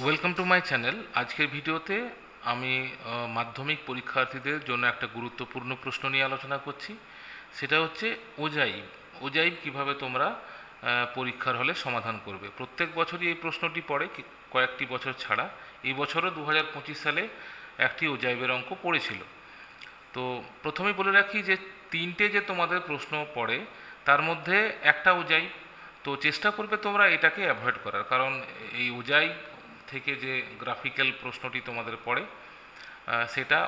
Welcome to my channel. আজকের ভিডিওতে আমি মাধ্যমিক পরীক্ষার্থীদের জন্য একটা গুরুত্বপূর্ণ প্রশ্ন নিয়ে আলোচনা করছি। সেটা হচ্ছে ওজাইব। ওজাইব কীভাবে তোমরা পরীক্ষার হলে সমাধান করবে। প্রত্যেক বছরই এই প্রশ্নটি পড়ে, কয়েকটি বছর ছাড়া। এই বছরও 2025 সালে একটি ওজাইবের অঙ্ক পড়েছিল। তো প্রথমেই বলে রাখি যে তিনটে যে তোমাদের প্রশ্ন পড়ে তার মধ্যে একটা ওজাইব। তো চেষ্টা করবে তোমরা এটাকে অ্যাভয়েড করার, কারণ এই ওজাইব থেকে যে গ্রাফিক্যাল প্রশ্নটি তোমাদের পড়ে সেটা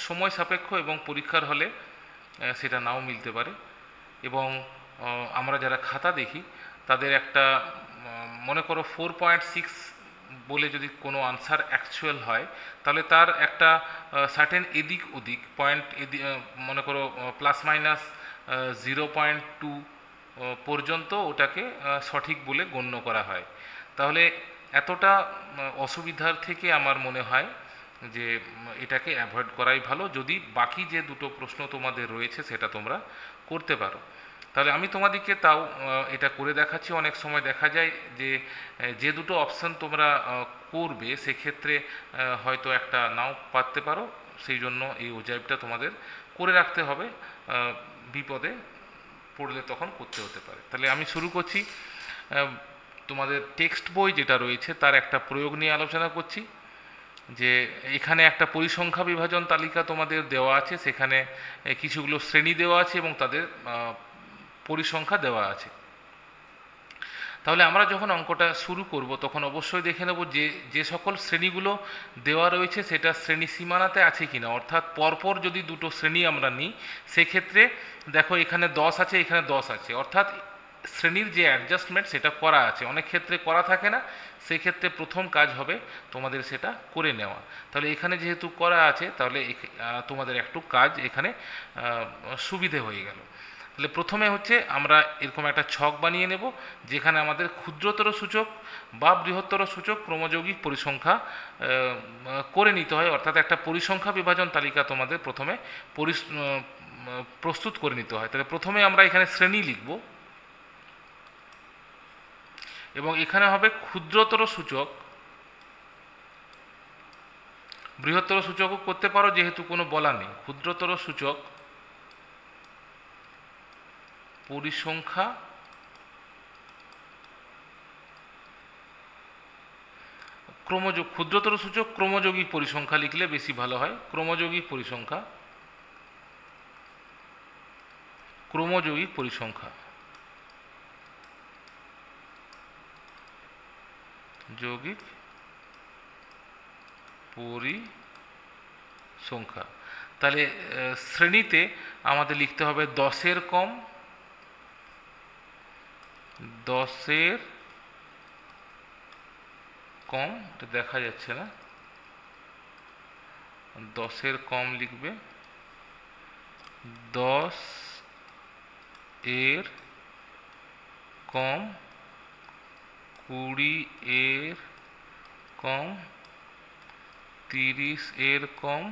সময় সাপেক্ষ এবং পরীক্ষার হলে সেটা নাও মিলতে পারে। এবং আমরা যারা খাতা দেখি তাদের একটা মনে করো 4.6 বলে যদি কোনো আনসার অ্যাকচুয়াল হয়, তাহলে তার একটা সার্টেন এদিক ওদিক পয়েন্ট মনে করো প্লাস মাইনাস 0.2 পর্যন্ত ওটাকে সঠিক বলে গণ্য করা হয়। তাহলে এতটা অসুবিধার থেকে আমার মনে হয় যে এটাকে অ্যাভয়েড করাই ভালো, যদি বাকি যে দুটো প্রশ্ন তোমাদের রয়েছে সেটা তোমরা করতে পারো। তাহলে আমি তোমাদেরকে তাও এটা করে দেখাচ্ছি। অনেক সময় দেখা যায় যে যে দুটো অপশান তোমরা করবে সেক্ষেত্রে হয়তো একটা নাও পারতে পারো, সেই জন্য এই ওজাইবটা তোমাদের করে রাখতে হবে, বিপদে পড়লে তখন করতে হতে পারে। তাহলে আমি শুরু করছি। তোমাদের টেক্সট বই যেটা রয়েছে তার একটা প্রয়োগ নিয়ে আলোচনা করছি। যে এখানে একটা পরিসংখ্যা বিভাজন তালিকা তোমাদের দেওয়া আছে, সেখানে কিছুগুলো শ্রেণী দেওয়া আছে এবং তাদের পরিসংখ্যা দেওয়া আছে। তাহলে আমরা যখন অঙ্কটা শুরু করব তখন অবশ্যই দেখে নেব যে যে সকল শ্রেণীগুলো দেওয়া রয়েছে সেটা শ্রেণী সীমানাতে আছে কিনা। অর্থাৎ পরপর যদি দুটো শ্রেণী আমরা নিই সেক্ষেত্রে দেখো এখানে 10 আছে, এখানে 10 আছে, অর্থাৎ শ্রেণীর যে অ্যাডজাস্টমেন্ট সেটা করা আছে। অনেক ক্ষেত্রে করা থাকে না, সেক্ষেত্রে প্রথম কাজ হবে তোমাদের সেটা করে নেওয়া। তাহলে এখানে যেহেতু করা আছে তাহলে তোমাদের একটু কাজ এখানে সুবিধে হয়ে গেল। তাহলে প্রথমে হচ্ছে আমরা এরকম একটা ছক বানিয়ে নেব যেখানে আমাদের ক্ষুদ্রতর সূচক বা বৃহত্তর সূচক ক্রমযৌগিক পরিসংখ্যা করে নিতে হয়। অর্থাৎ একটা পরিসংখ্যা বিভাজন তালিকা তোমাদের প্রথমে প্রস্তুত করে নিতে হয়। তাহলে প্রথমে আমরা এখানে শ্রেণী লিখব এবং এখানে হবে ক্ষুদ্রতর সূচক। বৃহত্তর সূচকও করতে পারো যেহেতু কোনো বলা নেই। ক্ষুদ্রতর সূচক পরিসংখ্যা ক্ষুদ্রতর সূচক ক্রমযৌগিক পরিসংখ্যা লিখলে বেশি ভালো হয়। ক্রমযৌগিক পরিসংখ্যা, ক্রমযৌগিক পরিসংখ্যা, যৌগিক পরিসংখ্যা। তাহলে শ্রেণীতে আমাদের লিখতে হবে 10-এর কম, 10-এর কম, এটা দেখা যাচ্ছে না, 10-এর কম লিখবে, 10-এর কম, 20-এর কম, 30-এর কম,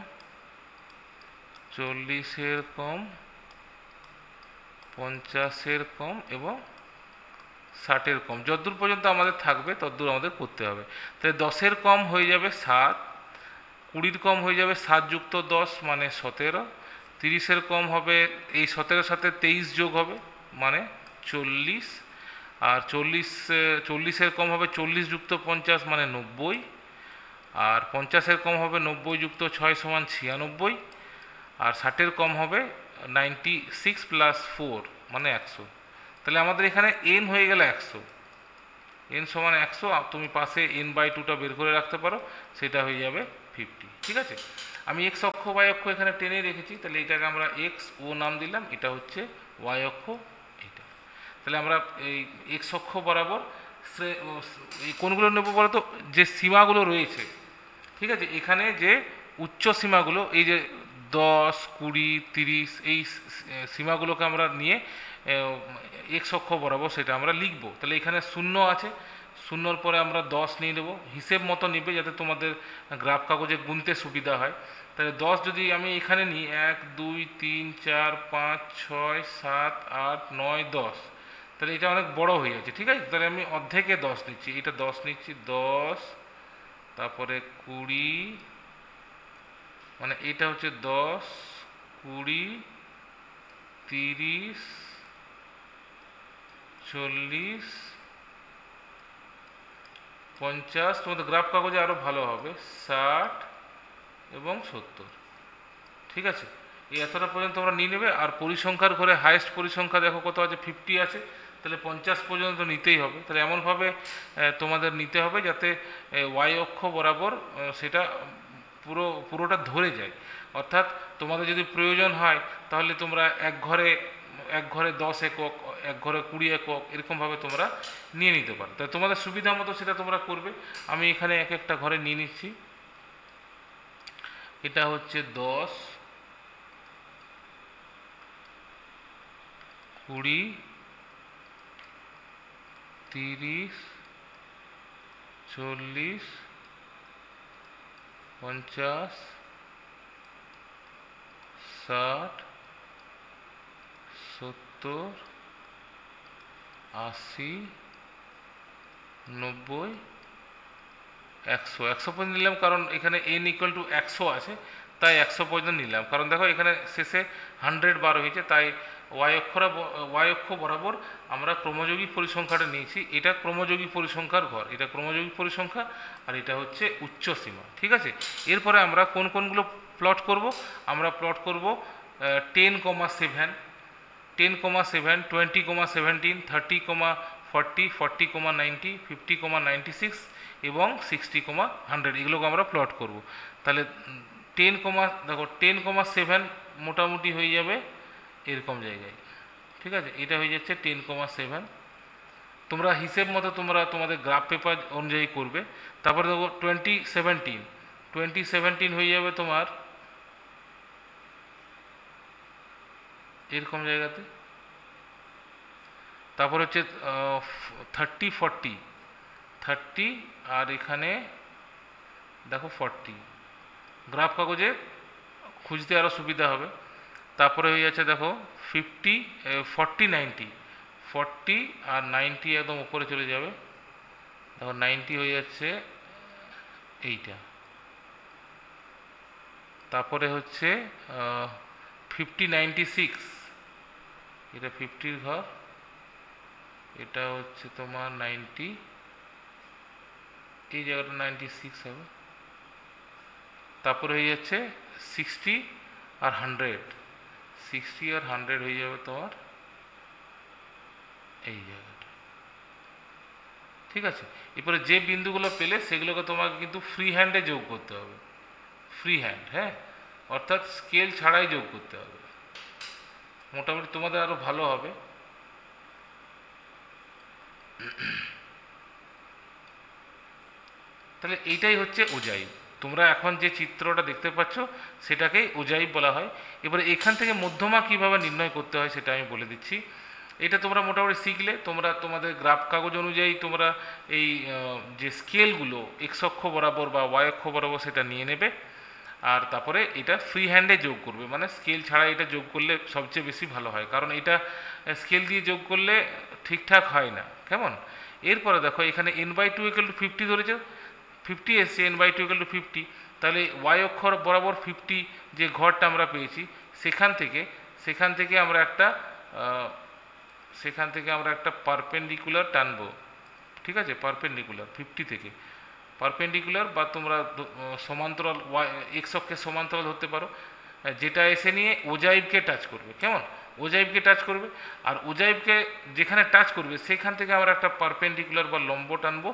40-এর কম, 50-এর কম এবং 60-এর কম। যতদূর পর্যন্ত আমাদের থাকবে ততদূর আমাদের করতে হবে। তাহলে 10-এর কম হয়ে যাবে 7, 20-এর কম হয়ে যাবে 7 যুক্ত 10 মানে 17, 30-এর কম হবে এই 17-এর সাথে 23 যোগ হবে মানে 40, আর 40-এর কম হবে 40 যুক্ত 50 মানে 90, আর 50-এর কম হবে 90 যুক্ত 6 সমান 96, আর 60-এর কম হবে 96 প্লাস 4 মানে 100। তাহলে আমাদের এখানে n হয়ে গেল 100, n সমান 100। তুমি পাশে n/2টা বের করে রাখতে পারো, সেটা হয়ে যাবে 50। ঠিক আছে, আমি x অক্ষ y অক্ষ এখানে টেনে রেখেছি। তাহলে এটাকে আমরা x ও নাম দিলাম, এটা হচ্ছে y অক্ষ এটা। তাহলে আমরা এই x অক্ষ বরাবর এই কোনগুলো নেব বলতো, যে সীমাগুলো রয়েছে। ঠিক আছে, এখানে যে উচ্চ সীমাগুলো এই যে 10, 20, 30 এই সীমাগুলোকে আমরা নিয়ে এক্স অক্ষ বরাবর সেটা আমরা লিখব। তাহলে এখানে 0 আছে, 0-র পরে আমরা 10 নিয়ে নেব, হিসেব মতো নিবে যাতে তোমাদের গ্রাফ কাগজে গুনতে সুবিধা হয়। তাহলে 10 যদি আমি এখানে নিই 1, 2, 3, 4, 5, 6, 7, 8, 9, 10, তাহলে এটা অনেক বড় হয়ে যাচ্ছে। ঠিক আছে, তাহলে আমি অর্ধেকে 10 নিচ্ছি, এটা 10 নিচ্ছি, 10, তারপরে 20, মানে এটা হচ্ছে 10, 20, 30, 40, 50, তোমাদের গ্রাফ কাগজে আরও ভালো হবে, 60 এবং 70। ঠিক আছে, এই এতটা পর্যন্ত তোমরা নিয়ে নেবে। আর পরিসংখ্যার ঘরে হায়েস্ট পরিসংখ্যা দেখো কত আছে, 50 আছে, তাহলে 50 পর্যন্ত নিতেই হবে। তাহলে এমনভাবে তোমাদের নিতে হবে যাতে ওয়াই অক্ষ বরাবর সেটা পুরোটা ধরে যায়। অর্থাৎ তোমাদের যদি প্রয়োজন হয় তাহলে তোমরা এক ঘরে 10 একক, এক ঘরে 20 একক, এরকমভাবে তোমরা নিয়ে নিতে পারো। তাই তোমাদের সুবিধা মতো সেটা তোমরা করবে। আমি এখানে এক একটা ঘরে নিয়ে নিচ্ছি। এটা হচ্ছে 10, 20, 30, 40, 50, 60, 70, 80, 90, 100 পর্যন্ত নিলাম, কারণ এখানে n = 100 আছে, তাই 100 পর্যন্ত নিলাম। কারণ দেখো এখানে শেষে 100 বার হয়েছে, তাই ওয়াই অক্ষ বরাবর আমরা ক্রমযোগী পরিসংখ্যাটা নিয়েছি। এটা ক্রমযোগী পরিসংখ্যার ঘর, এটা ক্রমযোগী পরিসংখ্যা, আর এটা হচ্ছে উচ্চ সীমা। ঠিক আছে, এরপরে আমরা কোনগুলো প্লট করব? আমরা প্লট করব 10,7, 10,7, 20,17, 30,40, 40,90, 50,96 এবং 60,100, এগুলোকে আমরা প্লট করব। তাহলে দেখো 10,7 মোটামুটি হয়ে যাবে এরকম জায়গায়। ঠিক আছে, এটা হয়ে যাচ্ছে 10,7। তোমরা হিসেব মতো তোমরা তোমাদের গ্রাফ পেপার অনুযায়ী করবে। তারপরে দেখো 2017 হয়ে যাবে তোমার এরকম জায়গাতে। তারপর হচ্ছে 30, 40, আর এখানে দেখো 40। গ্রাফ কাগজে খুঁজতে আরও সুবিধা হবে। তারপরে হয়ে যাচ্ছে দেখো 50, 40, 90, 40 আর 90 একদম উপরে চলে যাবে। দেখো 90 হয়ে যাচ্ছে এইটা। তারপরে হচ্ছে 50, 96, এটা 50-র ঘর, এটা হচ্ছে তোমার 90, এই জায়গাটা 96 হবে। তারপরে হয়ে যাচ্ছে 60 আর 100, 60 আর 100 হয়ে যাবে তোমার এই জায়গাটা। ঠিক আছে, এরপরে যে বিন্দুগুলো পেলে সেগুলোকে তোমাকে কিন্তু ফ্রি হ্যান্ডে যোগ করতে হবে, ফ্রি হ্যান্ড, হ্যাঁ, অর্থাৎ স্কেল ছাড়াই যোগ করতে হবে। মোটামুটি তোমাদের আরও ভালো হবে। তাহলে এইটাই হচ্ছে ওজাইব। তোমরা এখন যে চিত্রটা দেখতে পাচ্ছ সেটাকেই ওজাইব বলা হয়। এবারে এখান থেকে মধ্যমা কিভাবে নির্ণয় করতে হয় সেটা আমি বলে দিচ্ছি। এটা তোমরা মোটামুটি শিখলে। তোমরা তোমাদের গ্রাফ কাগজ অনুযায়ী তোমরা এই যে স্কেলগুলো এক্স অক্ষ বরাবর বা ওয়াই অক্ষ বরাবর সেটা নিয়ে নেবে, আর তারপরে এটা ফ্রি হ্যান্ডে যোগ করবে। মানে স্কেল ছাড়া এটা যোগ করলে সবচেয়ে বেশি ভালো হয়, কারণ এটা স্কেল দিয়ে যোগ করলে ঠিকঠাক হয় না। কেমন? এরপরে দেখো এখানে n/2 = 50 ধরেছে, 50 এসছে, n/2 = 50। তাহলে ওয়াই অক্ষর বরাবর 50 যে ঘরটা আমরা পেয়েছি সেখান থেকে আমরা একটা পারপেন্ডিকুলার টানবো। ঠিক আছে, পারপেন্ডিকুলার 50 থেকে পারপেন্ডিকুলার, বা তোমরা সমান্তরাল এক্স অক্ষের সমান্তরাল ধরতে পারো, যেটা এসে নিয়ে ওজাইবকে টাচ করবে। কেমন? ওজাইবকে টাচ করবে, আর ওজাইবকে যেখানে টাচ করবে সেখান থেকে আমরা একটা পারপেন্ডিকুলার বা লম্ব টানবো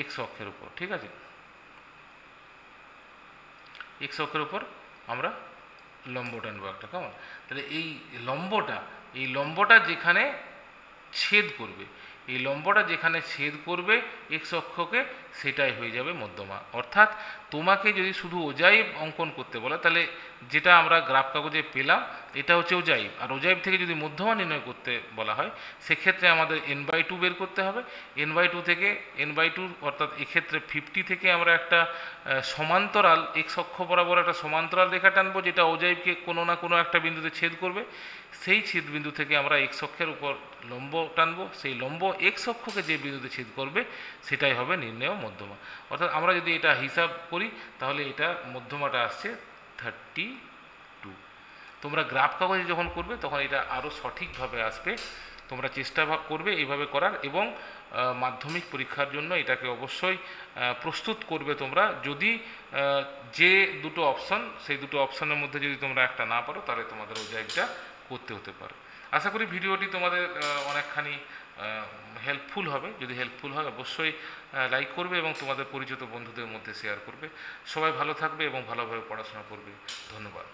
এক্স অক্ষের উপর। ঠিক আছে, এক্স অক্ষের উপর আমরা লম্ব টানবো একটা। কেমন? তাহলে এই লম্বটা যেখানে ছেদ করবে, এই লম্বটা যেখানে ছেদ করবে এক্স অক্ষকে, সেটাই হয়ে যাবে মধ্যমা। অর্থাৎ তোমাকে যদি শুধু ওজাইব অঙ্কন করতে বলে, তাহলে যেটা আমরা গ্রাফ কাগজে পেলাম এটা হচ্ছে ওজাইব। আর ওজাইব থেকে যদি মধ্যমা নির্ণয় করতে বলা হয় সেক্ষেত্রে আমাদের n/2 বের করতে হবে। n/2 অর্থাৎ এক্ষেত্রে 50 থেকে আমরা একটা সমান্তরাল এক্স অক্ষ বরাবর একটা সমান্তরাল রেখা টানবো, যেটা ওজাইবকে কোনো না কোনো একটা বিন্দুতে ছেদ করবে। সেই ছেদবিন্দু থেকে আমরা এক্স অক্ষের উপর লম্ব টানবো, সেই লম্ব এক্স অক্ষকে যে বিন্দুতে ছেদ করবে সেটাই হবে নির্ণেয় মধ্যমা। অর্থাৎ আমরা যদি এটা হিসাব করি তাহলে এটা মধ্যমাটা আসছে 32। তোমরা গ্রাফ কাগজে যখন করবে তখন এটা আরও সঠিকভাবে আসবে। তোমরা চেষ্টা করবে এইভাবে করার, এবং মাধ্যমিক পরীক্ষার জন্য এটাকে অবশ্যই প্রস্তুত করবে তোমরা। যদি যে দুটো অপশন, সেই দুটো অপশনের মধ্যে যদি তোমরা একটা না পারো তাহলে তোমাদের ওজাইবটা করতে হতে পারে। আশা করি ভিডিওটি তোমাদের অনেকখানি হেল্পফুল হবে। যদি হেল্পফুল হয় অবশ্যই লাইক করবে এবং তোমাদের পরিচিত বন্ধুদের মধ্যে শেয়ার করবে। সবাই ভালো থাকবে এবং ভালোভাবে পড়াশোনা করবে। ধন্যবাদ।